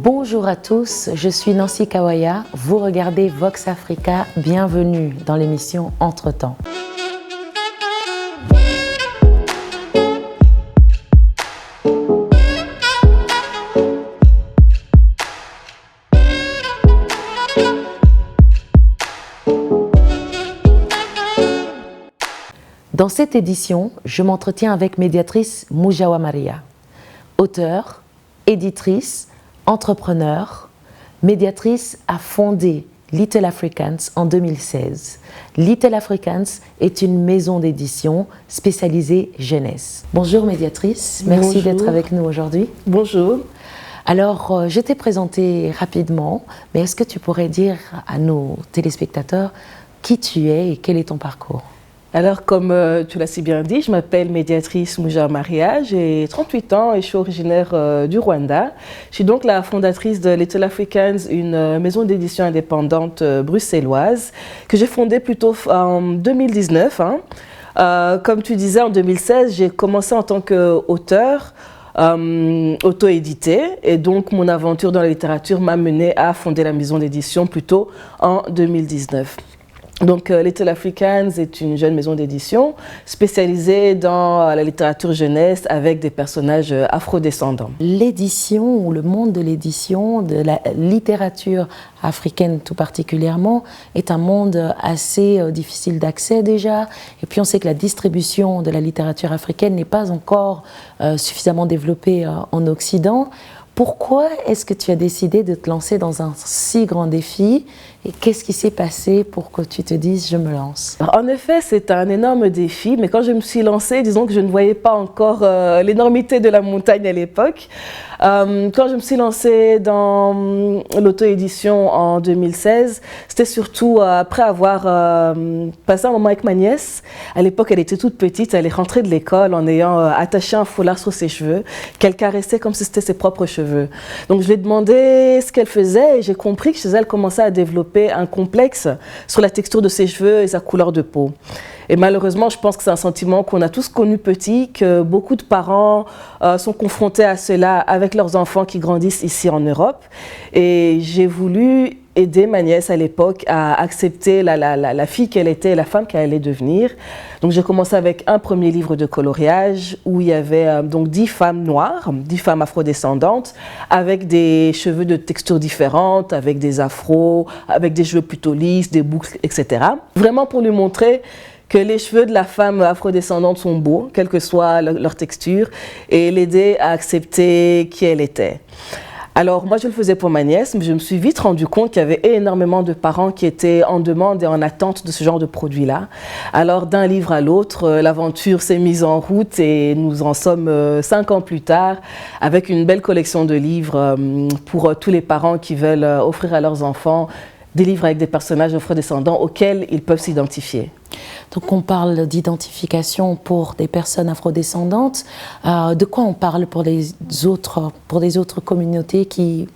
Bonjour à tous, je suis Nancy Kawaya, vous regardez Vox Africa, bienvenue dans l'émission Entretemps. Dans cette édition, je m'entretiens avec médiatrice Mujawa Maria, auteure, éditrice, entrepreneur. Médiatrice a fondé Little Africans en 2016. Little Africans est une maison d'édition spécialisée jeunesse. Bonjour médiatrice, merci d'être avec nous aujourd'hui. Bonjour. Alors, je t'ai présenté rapidement, mais est-ce que tu pourrais dire à nos téléspectateurs qui tu es et quel est ton parcours ? Alors, comme tu l'as si bien dit, je m'appelle médiatrice Mujawa Maria, j'ai 38 ans et je suis originaire du Rwanda. Je suis donc la fondatrice de Little Africans, une maison d'édition indépendante bruxelloise que j'ai fondée plutôt en 2019. Comme tu disais, en 2016, j'ai commencé en tant qu'auteur, auto-édité, et donc mon aventure dans la littérature m'a menée à fonder la maison d'édition plutôt en 2019. Donc, Little Africans est une jeune maison d'édition spécialisée dans la littérature jeunesse avec des personnages afrodescendants. L'édition ou le monde de l'édition, de la littérature africaine tout particulièrement, est un monde assez difficile d'accès déjà. Et puis on sait que la distribution de la littérature africaine n'est pas encore suffisamment développée en Occident. Pourquoi est-ce que tu as décidé de te lancer dans un si grand défi et qu'est-ce qui s'est passé pour que tu te dises « je me lance » ? En effet, c'est un énorme défi, mais quand je me suis lancée, disons que je ne voyais pas encore l'énormité de la montagne à l'époque. Quand je me suis lancée dans l'auto-édition en 2016, c'était surtout après avoir passé un moment avec ma nièce. À l'époque, elle était toute petite, elle est rentrée de l'école en ayant attaché un foulard sur ses cheveux, qu'elle caressait comme si c'était ses propres cheveux. Donc je lui ai demandé ce qu'elle faisait et j'ai compris que chez elle commençait à développer un complexe sur la texture de ses cheveux et sa couleur de peau. Et malheureusement, je pense que c'est un sentiment qu'on a tous connu petit, que beaucoup de parents sont confrontés à cela avec leurs enfants qui grandissent ici en Europe. Et j'ai voulu aider ma nièce à l'époque à accepter la fille qu'elle était, la femme qu'elle allait devenir. Donc j'ai commencé avec un premier livre de coloriage où il y avait donc 10 femmes noires, 10 femmes afrodescendantes, avec des cheveux de textures différentes, avec des afros, avec des cheveux plutôt lisses, des boucles, etc. Vraiment pour lui montrer que les cheveux de la femme afrodescendante sont beaux, quelle que soit leur texture, et l'aider à accepter qui elle était. Alors moi je le faisais pour ma nièce, mais je me suis vite rendu compte qu'il y avait énormément de parents qui étaient en demande et en attente de ce genre de produit-là. Alors d'un livre à l'autre, l'aventure s'est mise en route et nous en sommes 5 ans plus tard avec une belle collection de livres pour tous les parents qui veulent offrir à leurs enfants des livres avec des personnages afrodescendants auxquels ils peuvent s'identifier. Donc on parle d'identification pour des personnes afrodescendantes. De quoi on parle pour les autres communautés qui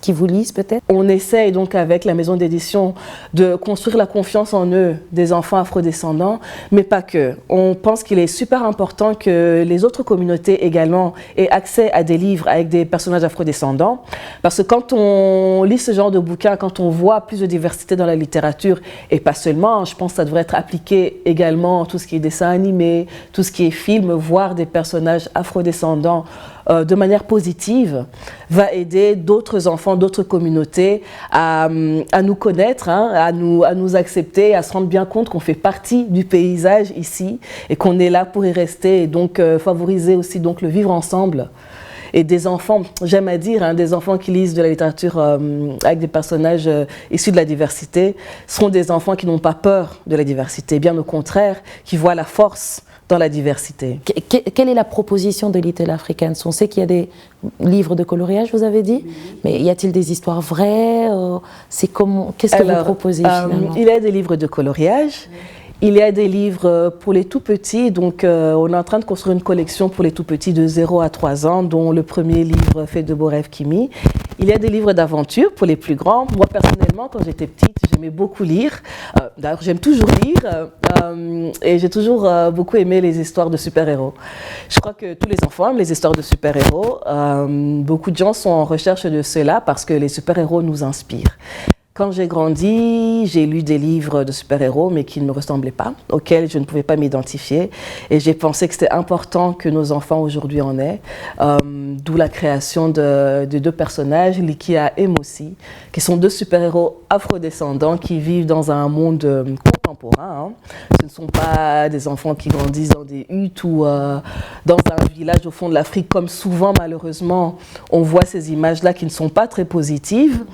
vous lisent peut-être ? On essaye donc avec la maison d'édition de construire la confiance en eux des enfants afrodescendants, mais pas que. On pense qu'il est super important que les autres communautés également aient accès à des livres avec des personnages afrodescendants, parce que quand on lit ce genre de bouquins, quand on voit plus de diversité dans la littérature, et pas seulement, je pense que ça devrait être appliqué également tout ce qui est dessin animé, tout ce qui est film, voir des personnages afrodescendants de manière positive, va aider d'autres enfants, d'autres communautés à nous connaître, à nous accepter, à se rendre bien compte qu'on fait partie du paysage ici et qu'on est là pour y rester et donc favoriser aussi donc, le vivre ensemble. Et des enfants, j'aime à dire, des enfants qui lisent de la littérature avec des personnages issus de la diversité seront des enfants qui n'ont pas peur de la diversité, bien au contraire, qui voient la force dans la diversité. Quelle est la proposition de Little Africans ? On sait qu'il y a des livres de coloriage, vous avez dit, mais y a-t-il des histoires vraies ? Qu'est-ce que vous proposez finalement ? Il y a des livres de coloriage. Il y a des livres pour les tout-petits, donc on est en train de construire une collection pour les tout-petits de 0 à 3 ans, dont le premier livre fait de beaux rêves Kimi. Il y a des livres d'aventure pour les plus grands. Moi, personnellement, quand j'étais petite, j'aimais beaucoup lire. D'ailleurs, j'aime toujours lire et j'ai toujours beaucoup aimé les histoires de super-héros. Je crois que tous les enfants aiment les histoires de super-héros. Beaucoup de gens sont en recherche de cela parce que les super-héros nous inspirent. Quand j'ai grandi, j'ai lu des livres de super-héros, mais qui ne me ressemblaient pas, auxquels je ne pouvais pas m'identifier. Et j'ai pensé que c'était important que nos enfants aujourd'hui en aient. D'où la création de deux personnages, Likia et Moussi, qui sont deux super-héros afrodescendants qui vivent dans un monde contemporain. Ce ne sont pas des enfants qui grandissent dans des huttes ou dans un village au fond de l'Afrique, comme souvent, malheureusement, on voit ces images-là qui ne sont pas très positives.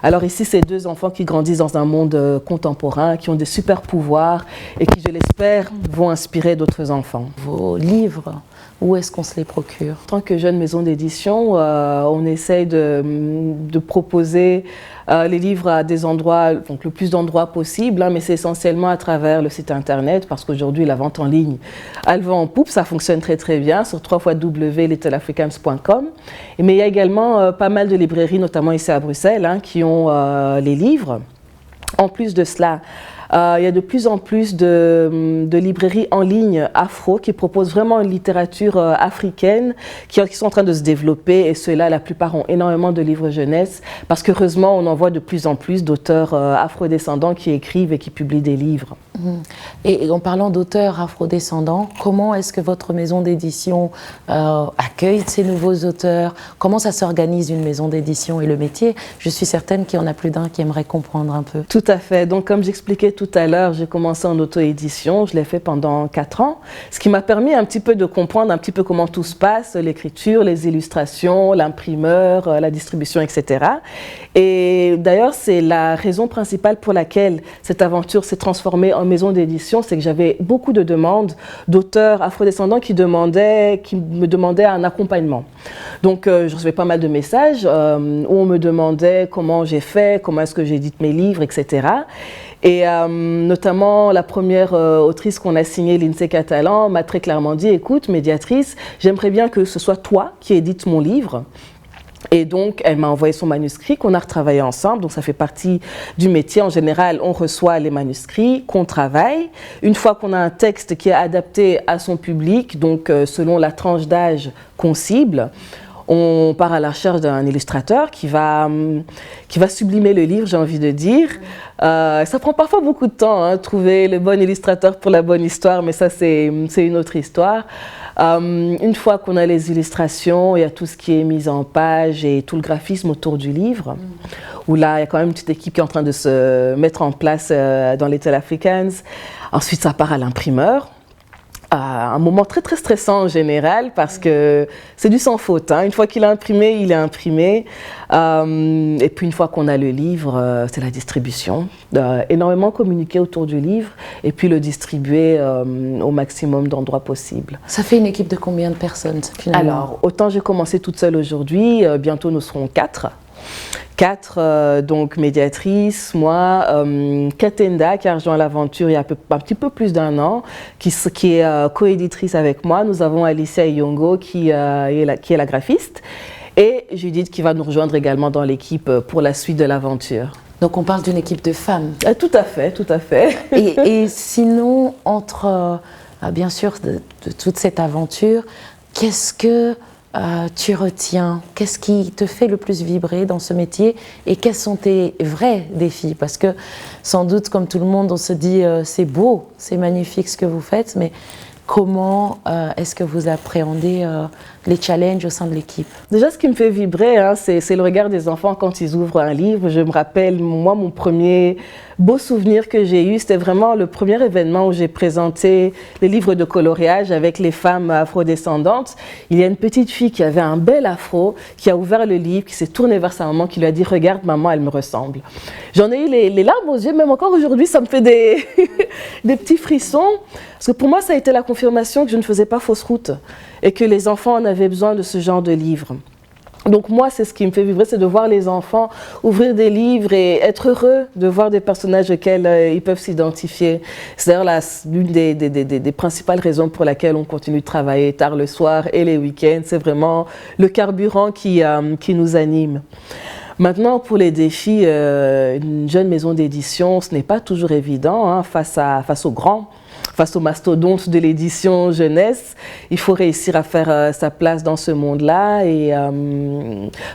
Alors ici, c'est deux enfants qui grandissent dans un monde contemporain, qui ont des super pouvoirs et qui, je l'espère, vont inspirer d'autres enfants. Vos livres, où est-ce qu'on se les procure? En tant que jeune maison d'édition, on essaye de proposer les livres à des endroits, donc le plus d'endroits possible, mais c'est essentiellement à travers le site internet, parce qu'aujourd'hui la vente en ligne, elle va en poupe, ça fonctionne très très bien sur www.littleafricans.com. Mais il y a également pas mal de librairies, notamment ici à Bruxelles, qui ont les livres. En plus de cela, il y a de plus en plus de librairies en ligne afro qui proposent vraiment une littérature africaine qui sont en train de se développer, et ceux-là, la plupart ont énormément de livres jeunesse parce qu'heureusement, on en voit de plus en plus d'auteurs afrodescendants qui écrivent et qui publient des livres. Et en parlant d'auteurs afrodescendants, comment est-ce que votre maison d'édition accueille ces nouveaux auteurs? Comment ça s'organise une maison d'édition et le métier? Je suis certaine qu'il y en a plus d'un qui aimerait comprendre un peu. Tout à fait. Donc, comme j'expliquais tout à l'heure, j'ai commencé en auto-édition. Je l'ai fait pendant 4 ans, ce qui m'a permis un petit peu de comprendre un petit peu comment tout se passe, l'écriture, les illustrations, l'imprimeur, la distribution, etc. Et d'ailleurs, c'est la raison principale pour laquelle cette aventure s'est transformée en maison d'édition, c'est que j'avais beaucoup de demandes d'auteurs afrodescendants qui me demandaient un accompagnement. Donc, je recevais pas mal de messages où on me demandait comment j'ai fait, comment est-ce que j'édite mes livres, etc. Et notamment, la première autrice qu'on a signée, Lindsay Catalan, m'a très clairement dit, écoute, médiatrice, j'aimerais bien que ce soit toi qui édites mon livre. Et donc, elle m'a envoyé son manuscrit qu'on a retravaillé ensemble. Donc, ça fait partie du métier. En général, on reçoit les manuscrits qu'on travaille. Une fois qu'on a un texte qui est adapté à son public, donc selon la tranche d'âge qu'on cible, on part à la recherche d'un illustrateur qui va sublimer le livre, j'ai envie de dire. Ça prend parfois beaucoup de temps, trouver le bon illustrateur pour la bonne histoire, mais ça, c'est une autre histoire. Une fois qu'on a les illustrations, il y a tout ce qui est mise en page et tout le graphisme autour du livre, où là, il y a quand même une petite équipe qui est en train de se mettre en place dans Little Africans. Ensuite, ça part à l'imprimeur. Un moment très très stressant en général parce que c'est du sans faute. Une fois qu'il est imprimé, il est imprimé. Et puis une fois qu'on a le livre, c'est la distribution. Énormément communiquer autour du livre et puis le distribuer au maximum d'endroits possibles. Ça fait une équipe de combien de personnes finalement? Alors, autant j'ai commencé toute seule aujourd'hui, bientôt nous serons 4. 4, donc médiatrices, moi, Katenda qui a rejoint l'aventure il y a un petit peu plus d'1 an, qui est co-éditrice avec moi. Nous avons Alicia Iyongo qui est la graphiste, et Judith qui va nous rejoindre également dans l'équipe pour la suite de l'aventure. Donc on parle d'une équipe de femmes. Tout à fait, tout à fait. Et sinon, entre bien sûr de toute cette aventure, qu'est-ce que tu retiens? Qu'est-ce qui te fait le plus vibrer dans ce métier et quels sont tes vrais défis? Parce que sans doute, comme tout le monde, on se dit c'est beau, c'est magnifique ce que vous faites, mais comment est-ce que vous appréhendez les challenges au sein de l'équipe? Déjà, ce qui me fait vibrer, c'est le regard des enfants quand ils ouvrent un livre. Je me rappelle, moi, mon premier beau souvenir que j'ai eu, c'était vraiment le premier événement où j'ai présenté les livres de coloriage avec les femmes afrodescendantes. Il y a une petite fille qui avait un bel afro, qui a ouvert le livre, qui s'est tournée vers sa maman, qui lui a dit « Regarde, maman, elle me ressemble ». J'en ai eu les larmes aux yeux, même encore aujourd'hui, ça me fait des petits frissons. Parce que pour moi, ça a été la confirmation que je ne faisais pas fausse route et que les enfants en avaient besoin de ce genre de livres. Donc moi, c'est ce qui me fait vibrer, c'est de voir les enfants ouvrir des livres et être heureux de voir des personnages auxquels ils peuvent s'identifier. C'est d'ailleurs l'une des principales raisons pour lesquelles on continue de travailler tard le soir et les week-ends. C'est vraiment le carburant qui nous anime. Maintenant, pour les défis, une jeune maison d'édition, ce n'est pas toujours évident hein, face aux grands. Face aux mastodontes de l'édition jeunesse, il faut réussir à faire sa place dans ce monde-là et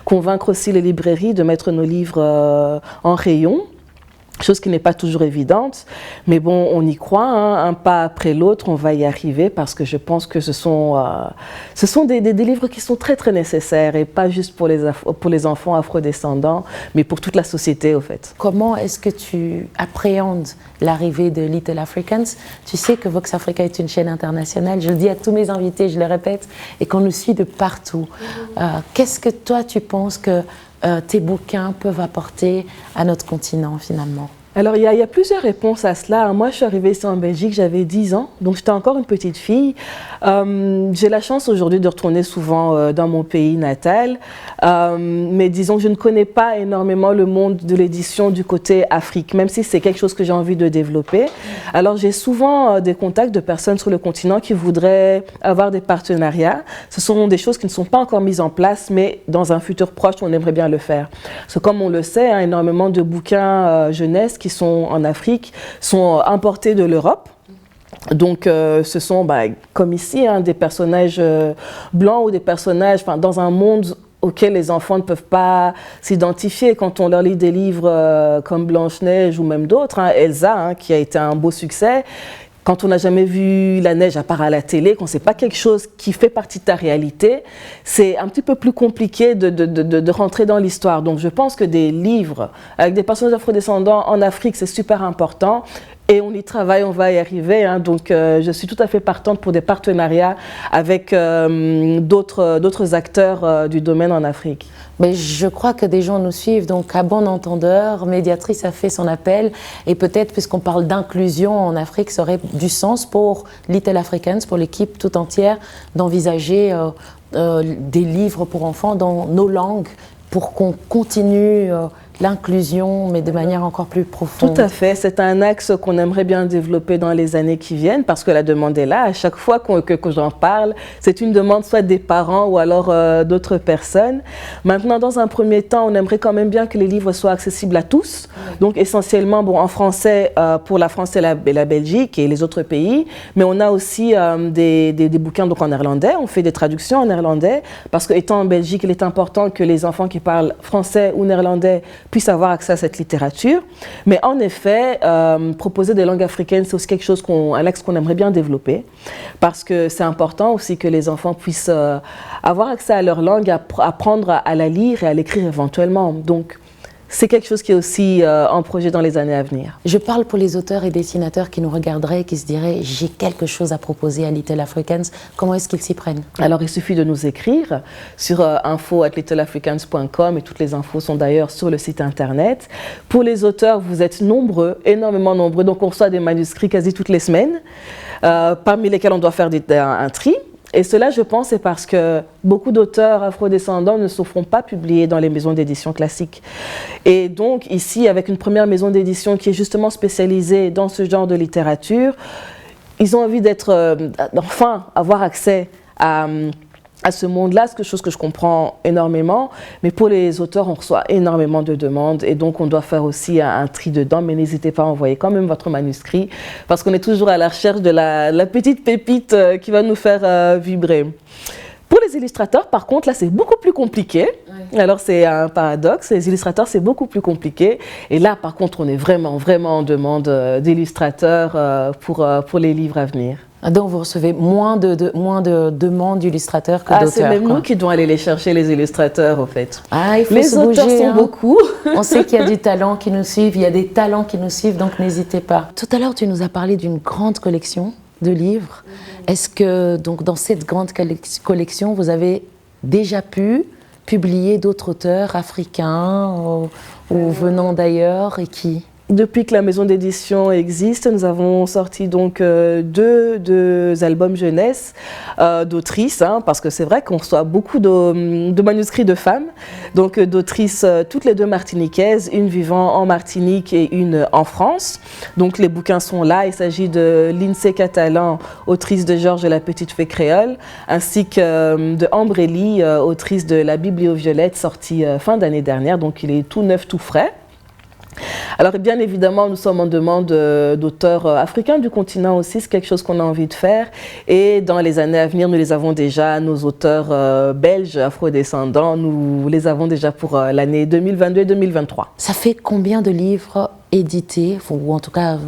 convaincre aussi les librairies de mettre nos livres en rayon. Chose qui n'est pas toujours évidente, mais bon, on y croit, hein, un pas après l'autre, on va y arriver parce que je pense que ce sont des livres qui sont très très nécessaires et pas juste pour les enfants afrodescendants, mais pour toute la société au fait. Comment est-ce que tu appréhendes l'arrivée de Little Africans? Tu sais que Vox Africa est une chaîne internationale, je le dis à tous mes invités, je le répète, et qu'on nous suit de partout. Qu'est-ce que toi tu penses que tes bouquins peuvent apporter à notre continent finalement? Alors, il y a plusieurs réponses à cela. Moi, je suis arrivée ici en Belgique, j'avais 10 ans, donc j'étais encore une petite fille. J'ai la chance aujourd'hui de retourner souvent dans mon pays natal, mais disons que je ne connais pas énormément le monde de l'édition du côté Afrique, même si c'est quelque chose que j'ai envie de développer. Alors, j'ai souvent des contacts de personnes sur le continent qui voudraient avoir des partenariats. Ce sont des choses qui ne sont pas encore mises en place, mais dans un futur proche, on aimerait bien le faire. Parce que comme on le sait, hein, énormément de bouquins jeunesse qui sont en Afrique sont importés de l'Europe. Donc, ce sont, comme ici, hein, des personnages blancs ou des personnages dans un monde auquel les enfants ne peuvent pas s'identifier. Quand on leur lit des livres comme Blanche-Neige ou même d'autres, hein, Elsa, hein, qui a été un beau succès, quand on n'a jamais vu la neige à part à la télé, quand c'est pas quelque chose qui fait partie de ta réalité, c'est un petit peu plus compliqué de rentrer dans l'histoire. Donc je pense que des livres avec des personnages afrodescendants en Afrique, c'est super important. Et on y travaille, on va y arriver. Hein. Donc je suis tout à fait partante pour des partenariats avec d'autres acteurs du domaine en Afrique. Mais je crois que des gens nous suivent, donc à bon entendeur, Médiatrice a fait son appel et peut-être, puisqu'on parle d'inclusion en Afrique, ça aurait du sens pour Little Africans, pour l'équipe tout entière, d'envisager des livres pour enfants dans nos langues pour qu'on continue l'inclusion, mais de manière encore plus profonde. Tout à fait, c'est un axe qu'on aimerait bien développer dans les années qui viennent parce que la demande est là. À chaque fois que j'en parle, c'est une demande soit des parents ou alors d'autres personnes. Maintenant, dans un premier temps, on aimerait quand même bien que les livres soient accessibles à tous. Donc essentiellement, en français pour la France et la Belgique et les autres pays, mais on a aussi des bouquins donc en néerlandais. On fait des traductions en néerlandais parce qu'étant en Belgique, il est important que les enfants qui parlent français ou néerlandais puissent avoir accès à cette littérature. Mais en effet, proposer des langues africaines, c'est aussi quelque chose un axe qu'on aimerait bien développer parce que c'est important aussi que les enfants puissent avoir accès à leur langue, apprendre à la lire et à l'écrire éventuellement. Donc, c'est quelque chose qui est aussi en projet dans les années à venir. Je parle pour les auteurs et dessinateurs qui nous regarderaient, qui se diraient « j'ai quelque chose à proposer à Little Africans ». Comment est-ce qu'ils s'y prennent? Alors, il suffit de nous écrire sur info@littleafricans.com et toutes les infos sont d'ailleurs sur le site internet. Pour les auteurs, vous êtes nombreux, énormément nombreux, donc on reçoit des manuscrits quasi toutes les semaines, parmi lesquels on doit faire un tri. Et cela, je pense, c'est parce que beaucoup d'auteurs afrodescendants ne se font pas publier dans les maisons d'édition classiques. Et donc, ici, avec une première maison d'édition qui est justement spécialisée dans ce genre de littérature, ils ont envie enfin, avoir accès à ce monde-là, c'est quelque chose que je comprends énormément, mais pour les auteurs, on reçoit énormément de demandes et donc on doit faire aussi un tri dedans, mais n'hésitez pas à envoyer quand même votre manuscrit parce qu'on est toujours à la recherche de la petite pépite qui va nous faire vibrer. Pour les illustrateurs, par contre, là, c'est beaucoup plus compliqué. Oui. Alors, c'est un paradoxe. Les illustrateurs, c'est beaucoup plus compliqué. Et là, par contre, on est vraiment, vraiment en demande d'illustrateurs pour les livres à venir. Donc, vous recevez moins de demandes d'illustrateurs que d'auteurs. C'est même nous qui devons aller les chercher, les illustrateurs, au fait. Il faut les auteurs bouger, sont beaucoup. On sait qu'il y a du talent qui nous suivent, il y a des talents qui nous suivent, donc n'hésitez pas. Tout à l'heure, tu nous as parlé d'une grande collection de livres. Est-ce que, donc, dans cette grande collection, vous avez déjà pu publier d'autres auteurs africains ou venant d'ailleurs et qui ? Depuis que la maison d'édition existe, nous avons sorti donc deux albums jeunesse d'autrices, hein, parce que c'est vrai qu'on reçoit beaucoup de manuscrits de femmes, donc d'autrices toutes les deux martiniquaises, une vivant en Martinique et une en France. Donc les bouquins sont là, il s'agit de Lindsay Catalan, autrice de Georges et la petite fée créole, ainsi que de Ambrelli, autrice de La Biblio-Violette, sortie fin d'année dernière, donc il est tout neuf, tout frais. Alors bien évidemment, nous sommes en demande d'auteurs africains du continent aussi, c'est quelque chose qu'on a envie de faire. Et dans les années à venir, nous les avons déjà, nos auteurs belges, afrodescendants, nous les avons déjà pour l'année 2022 et 2023. Ça fait combien de livres édités, ou en tout cas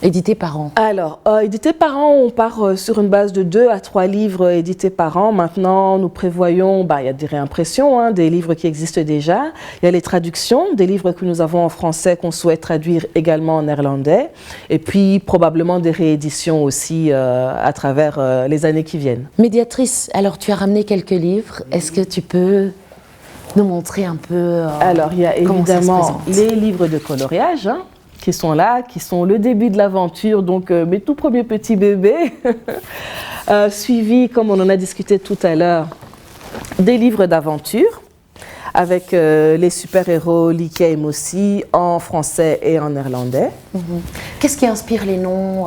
édités par an? Alors, édités par an, on part sur une base de 2 à 3 livres édités par an. Maintenant, nous prévoyons, il y a des réimpressions, hein, des livres qui existent déjà. Il y a les traductions, des livres que nous avons en français qu'on souhaite traduire également en néerlandais. Et puis, probablement des rééditions aussi à travers les années qui viennent. Médiatrice, alors tu as ramené quelques livres. Est-ce que tu peux nous montrer un peu Alors, il y a évidemment les livres de coloriage, hein, qui sont là, qui sont le début de l'aventure, donc mes tout premiers petits bébés, suivi, comme on en a discuté tout à l'heure, des livres d'aventure, avec les super-héros Likia et Moussi en français et en néerlandais. Qu'est-ce qui inspire les noms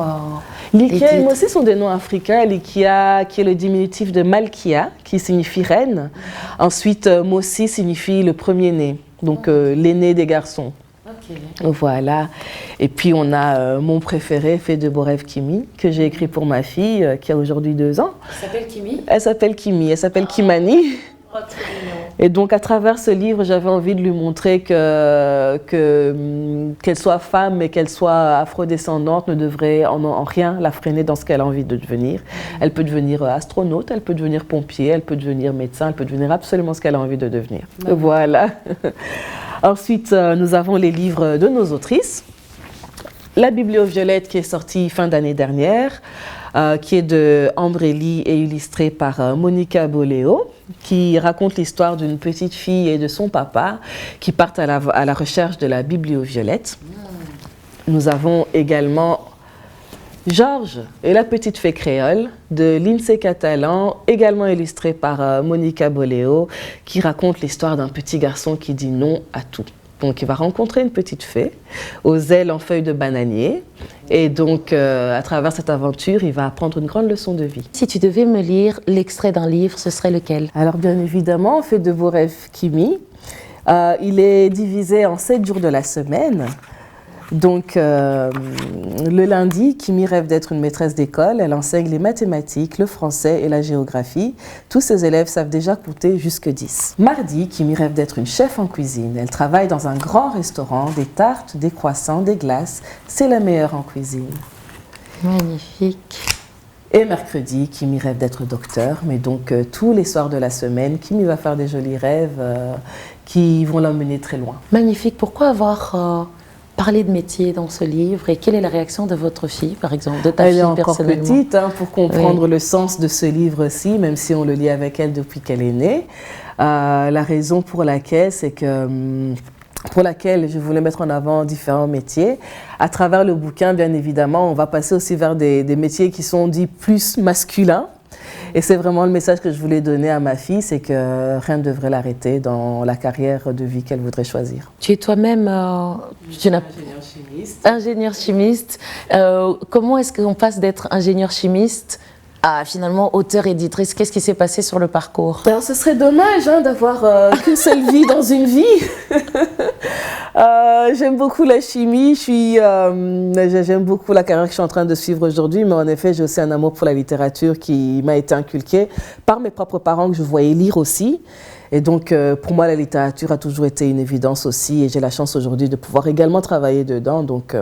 Likia et Moussi sont des noms africains. Likia, qui est le diminutif de Malkia, qui signifie reine. Ensuite, Moussi signifie le premier-né, donc l'aîné des garçons. Voilà. Et puis on a mon préféré, Fée de beaux rêves Kimi, que j'ai écrit pour ma fille qui a aujourd'hui 2 ans. Elle s'appelle Kimi? Elle s'appelle Kimi, elle s'appelle Kimani. Oh, trop mignon. Et donc à travers ce livre, j'avais envie de lui montrer qu'elle soit femme et qu'elle soit afrodescendante ne devrait en rien la freiner dans ce qu'elle a envie de devenir. Elle peut devenir astronaute, elle peut devenir pompier, elle peut devenir médecin, elle peut devenir absolument ce qu'elle a envie de devenir. Voilà. Ensuite, nous avons les livres de nos autrices. La Biblio-Violette qui est sortie fin d'année dernière, qui est de Ambrelli et illustrée par Monica Boléo, qui raconte l'histoire d'une petite fille et de son papa qui partent à la recherche de la Biblio-Violette. Nous avons également Georges et la petite fée créole de Lindsay Catalan, également illustrée par Monica Boléo, qui raconte l'histoire d'un petit garçon qui dit non à tout. Donc il va rencontrer une petite fée aux ailes en feuilles de bananier et donc à travers cette aventure, il va apprendre une grande leçon de vie. Si tu devais me lire l'extrait d'un livre, ce serait lequel? Alors bien évidemment, Fée de beaux rêves Kimi. Il est divisé en 7 jours de la semaine. Donc, le lundi, Kimi rêve d'être une maîtresse d'école. Elle enseigne les mathématiques, le français et la géographie. Tous ses élèves savent déjà compter jusque 10. Mardi, Kimi rêve d'être une chef en cuisine. Elle travaille dans un grand restaurant, des tartes, des croissants, des glaces. C'est la meilleure en cuisine. Magnifique. Et mercredi, Kimi rêve d'être docteur. Mais donc, tous les soirs de la semaine, Kimi va faire des jolis rêves qui vont l'emmener très loin. Magnifique. Pourquoi avoir... parler de métier dans ce livre et quelle est la réaction de votre fille, par exemple, de ta fille personnellement? Elle est encore petite pour comprendre le sens de ce livre-ci, même si on le lit avec elle depuis qu'elle est née. La raison pour laquelle, c'est que je voulais mettre en avant différents métiers. À travers le bouquin, bien évidemment, on va passer aussi vers des métiers qui sont dits plus masculins. Et c'est vraiment le message que je voulais donner à ma fille, c'est que rien ne devrait l'arrêter dans la carrière de vie qu'elle voudrait choisir. Tu es toi-même ingénieur chimiste. Ingénieur chimiste. Comment est-ce qu'on passe d'être ingénieur chimiste à finalement auteure-éditrice? Qu'est-ce qui s'est passé sur le parcours? Alors, ce serait dommage d'avoir qu'une seule vie dans une vie. J'aime beaucoup la chimie, j'aime beaucoup la carrière que je suis en train de suivre aujourd'hui, mais en effet, j'ai aussi un amour pour la littérature qui m'a été inculqué par mes propres parents que je voyais lire aussi. Et donc, pour moi, la littérature a toujours été une évidence aussi, et j'ai la chance aujourd'hui de pouvoir également travailler dedans. Donc,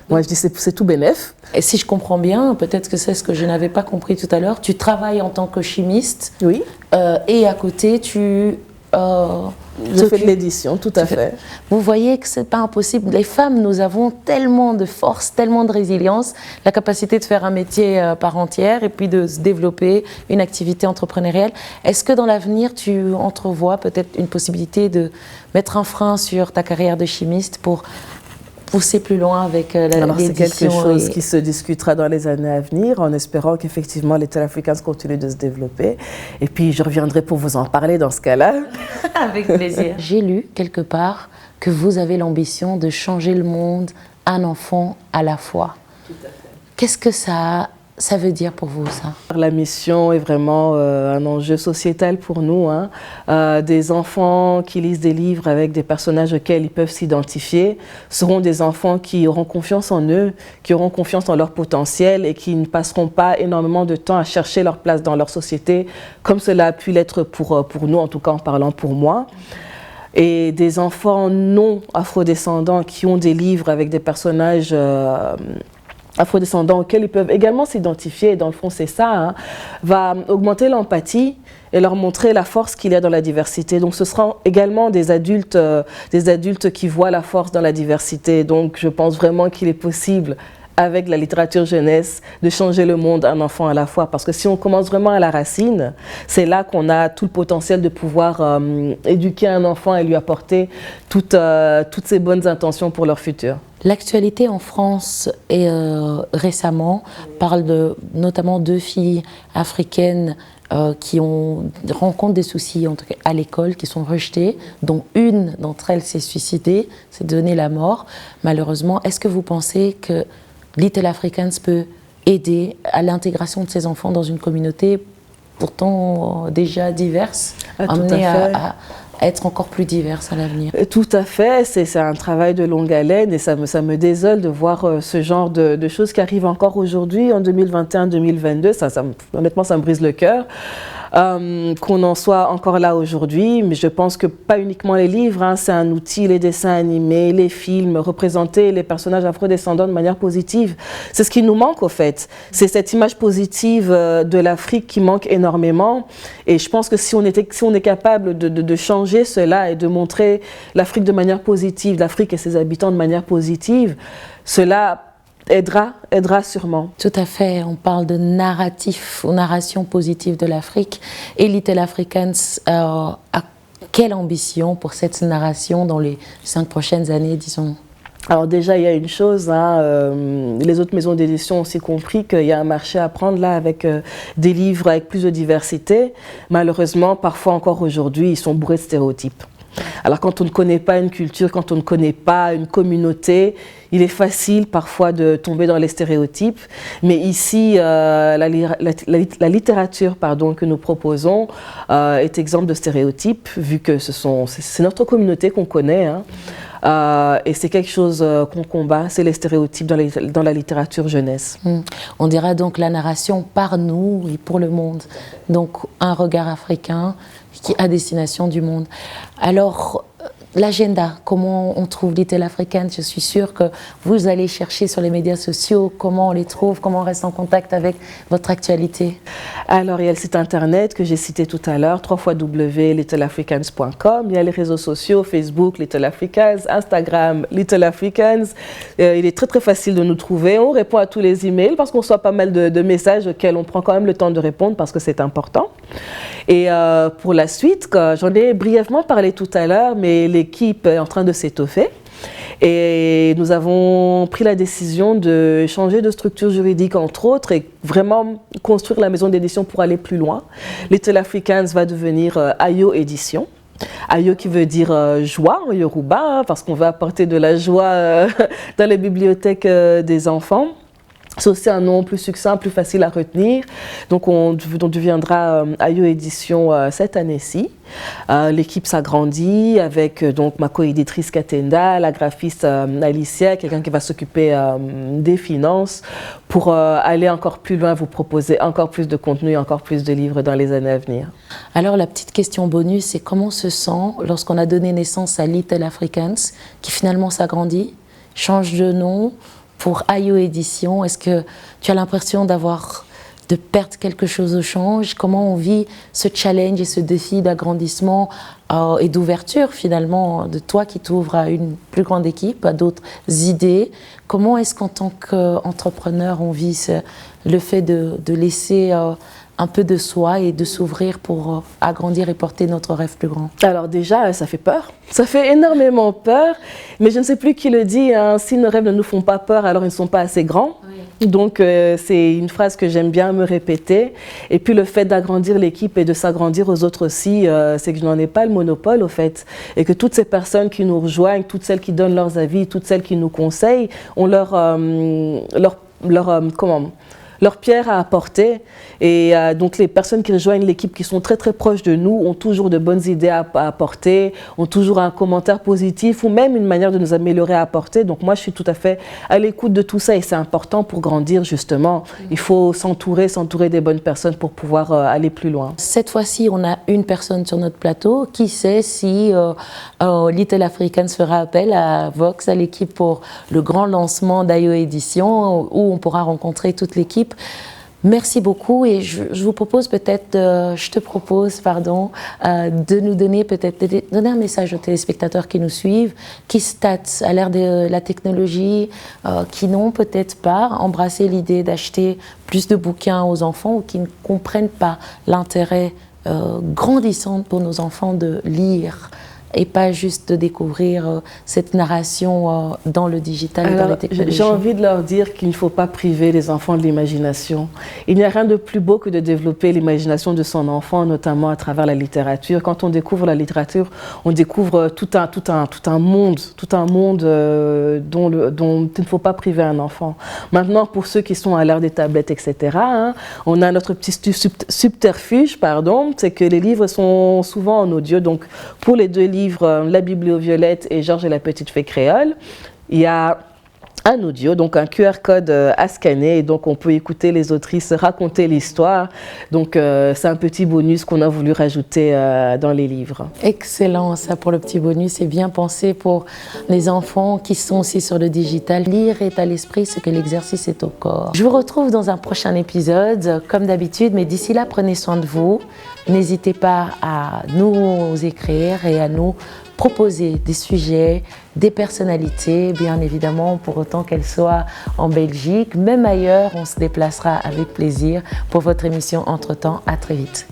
moi, je dis c'est tout bénef. Et si je comprends bien, peut-être que c'est ce que je n'avais pas compris tout à l'heure, tu travailles en tant que chimiste. Oui. Et à côté, je fais de l'édition, tout à fait. Vous voyez que ce n'est pas impossible. Les femmes, nous avons tellement de force, tellement de résilience, la capacité de faire un métier par entière et puis de se développer une activité entrepreneuriale. Est-ce que dans l'avenir, tu entrevois peut-être une possibilité de mettre un frein sur ta carrière de chimiste pour pousser plus loin avec Alors c'est quelque chose et... qui se discutera dans les années à venir, en espérant qu'effectivement Little Africans continue de se développer. Et puis je reviendrai pour vous en parler dans ce cas-là. Avec plaisir. J'ai lu quelque part que vous avez l'ambition de changer le monde un enfant à la fois. Tout à fait. Qu'est-ce que ça veut dire pour vous, ça? La mission est vraiment un enjeu sociétal pour nous. Hein. Des enfants qui lisent des livres avec des personnages auxquels ils peuvent s'identifier seront des enfants qui auront confiance en eux, qui auront confiance en leur potentiel et qui ne passeront pas énormément de temps à chercher leur place dans leur société, comme cela a pu l'être pour nous, en tout cas en parlant pour moi. Et des enfants non afrodescendants qui ont des livres avec des personnages afrodescendants auxquels ils peuvent également s'identifier, et dans le fond c'est ça, hein, va augmenter l'empathie et leur montrer la force qu'il y a dans la diversité. Donc ce seront également des adultes qui voient la force dans la diversité. Donc je pense vraiment qu'il est possible, avec la littérature jeunesse, de changer le monde un enfant à la fois. Parce que si on commence vraiment à la racine, c'est là qu'on a tout le potentiel de pouvoir éduquer un enfant et lui apporter toutes ces bonnes intentions pour leur futur. L'actualité en France récemment parle notamment 2 filles africaines qui rencontrent des soucis en tout cas, à l'école, qui sont rejetées, dont une d'entre elles s'est suicidée, s'est donné la mort. Malheureusement, est-ce que vous pensez que Little Africans peut aider à l'intégration de ces enfants dans une communauté pourtant déjà diverse, amenée à être encore plus diverse à l'avenir? Tout à fait, c'est un travail de longue haleine et ça me désole de voir ce genre de choses qui arrivent encore aujourd'hui, en 2021-2022. Honnêtement, ça me brise le cœur. Qu'on en soit encore là aujourd'hui, mais je pense que pas uniquement les livres, hein, c'est un outil, les dessins animés, les films, représenter les personnages afrodescendants de manière positive. C'est ce qui nous manque au fait. C'est cette image positive de l'Afrique qui manque énormément. Et je pense que si on est capable de changer cela et de montrer l'Afrique de manière positive, l'Afrique et ses habitants de manière positive, cela aidera sûrement. Tout à fait, on parle de narratif ou narration positive de l'Afrique. Et Little Africans a quelle ambition pour cette narration dans les 5 prochaines années, disons? Alors déjà, il y a une chose, hein, les autres maisons d'édition ont aussi compris qu'il y a un marché à prendre là avec des livres avec plus de diversité. Malheureusement, parfois encore aujourd'hui, ils sont bourrés de stéréotypes. Alors quand on ne connaît pas une culture, quand on ne connaît pas une communauté, il est facile parfois de tomber dans les stéréotypes. Mais ici, la littérature que nous proposons est exempte de stéréotypes, vu que c'est notre communauté qu'on connaît. Hein. Et c'est quelque chose qu'on combat, c'est les stéréotypes dans la littérature jeunesse. On dira donc la narration par nous et pour le monde. Donc un regard africain qui à destination du monde. Alors, l'agenda, comment on trouve Little Africans? Je suis sûre que vous allez chercher sur les médias sociaux, comment on les trouve, comment on reste en contact avec votre actualité. Alors, il y a le site internet que j'ai cité tout à l'heure, www.littleafricans.com. Il y a les réseaux sociaux, Facebook, Little Africans, Instagram, Little Africans. Il est très très facile de nous trouver. On répond à tous les emails parce qu'on reçoit pas mal de messages auxquels on prend quand même le temps de répondre parce que c'est important. Et pour la suite, j'en ai brièvement parlé tout à l'heure, mais l'équipe est en train de s'étoffer. Et nous avons pris la décision de changer de structure juridique, entre autres, et vraiment construire la maison d'édition pour aller plus loin. Little Africans va devenir Ayo Édition. Ayo qui veut dire joie en Yoruba, hein, parce qu'on va apporter de la joie dans les bibliothèques des enfants. C'est aussi un nom plus succinct, plus facile à retenir. Donc on deviendra Ayo Édition cette année-ci. L'équipe s'agrandit avec donc ma co-éditrice Katenda, la graphiste Alicia, quelqu'un qui va s'occuper des finances pour aller encore plus loin, vous proposer encore plus de contenu, encore plus de livres dans les années à venir. Alors la petite question bonus, c'est comment on se sent lorsqu'on a donné naissance à Little Africans, qui finalement s'agrandit, change de nom pour Ayo Édition? Est-ce que tu as l'impression de perdre quelque chose au change? Comment on vit ce challenge et ce défi d'agrandissement et d'ouverture finalement de toi qui t'ouvres à une plus grande équipe, à d'autres idées? Comment est-ce qu'en tant qu'entrepreneur on vit le fait de laisser un peu de soi et de s'ouvrir pour agrandir et porter notre rêve plus grand? Alors déjà, ça fait peur. Ça fait énormément peur, mais je ne sais plus qui le dit, hein, si nos rêves ne nous font pas peur, alors ils ne sont pas assez grands. Oui. Donc c'est une phrase que j'aime bien me répéter. Et puis le fait d'agrandir l'équipe et de s'agrandir aux autres aussi, c'est que je n'en ai pas le monopole au fait. Et que toutes ces personnes qui nous rejoignent, toutes celles qui donnent leurs avis, toutes celles qui nous conseillent, ont leur pierre à apporter. Et donc les personnes qui rejoignent l'équipe, qui sont très très proches de nous, ont toujours de bonnes idées à apporter, ont toujours un commentaire positif ou même une manière de nous améliorer à apporter. Donc moi je suis tout à fait à l'écoute de tout ça et c'est important pour grandir justement. Il faut s'entourer des bonnes personnes pour pouvoir aller plus loin. Cette fois-ci on a une personne sur notre plateau. Qui sait si Little Africans fera appel à Vox, à l'équipe pour le grand lancement d'IO Édition où on pourra rencontrer toute l'équipe. Merci beaucoup et je vous propose peut-être, de nous donner donner un message aux téléspectateurs qui nous suivent, qui statent à l'ère de la technologie, qui n'ont peut-être pas embrassé l'idée d'acheter plus de bouquins aux enfants ou qui ne comprennent pas l'intérêt grandissant pour nos enfants de lire. Et pas juste de découvrir cette narration dans le digital et dans les technologies. J'ai envie de leur dire qu'il ne faut pas priver les enfants de l'imagination. Il n'y a rien de plus beau que de développer l'imagination de son enfant, notamment à travers la littérature. Quand on découvre la littérature, on découvre tout un monde dont il ne faut pas priver un enfant. Maintenant, pour ceux qui sont à l'ère des tablettes, etc., hein, on a notre petit subterfuge, c'est que les livres sont souvent en audio. Donc, pour les deux livres, La Biblioviolette et Georges et la Petite Fée Créole, il y a un audio, donc un QR code à scanner, et donc on peut écouter les autrices raconter l'histoire. Donc c'est un petit bonus qu'on a voulu rajouter dans les livres. Excellent, ça pour le petit bonus, c'est bien pensé pour les enfants qui sont aussi sur le digital. Lire est à l'esprit ce que l'exercice est au corps. Je vous retrouve dans un prochain épisode, comme d'habitude, mais d'ici là, prenez soin de vous. N'hésitez pas à nous écrire et à nous proposer des sujets, des personnalités, bien évidemment, pour autant qu'elles soient en Belgique. Même ailleurs, on se déplacera avec plaisir pour votre émission Entre-temps. À très vite.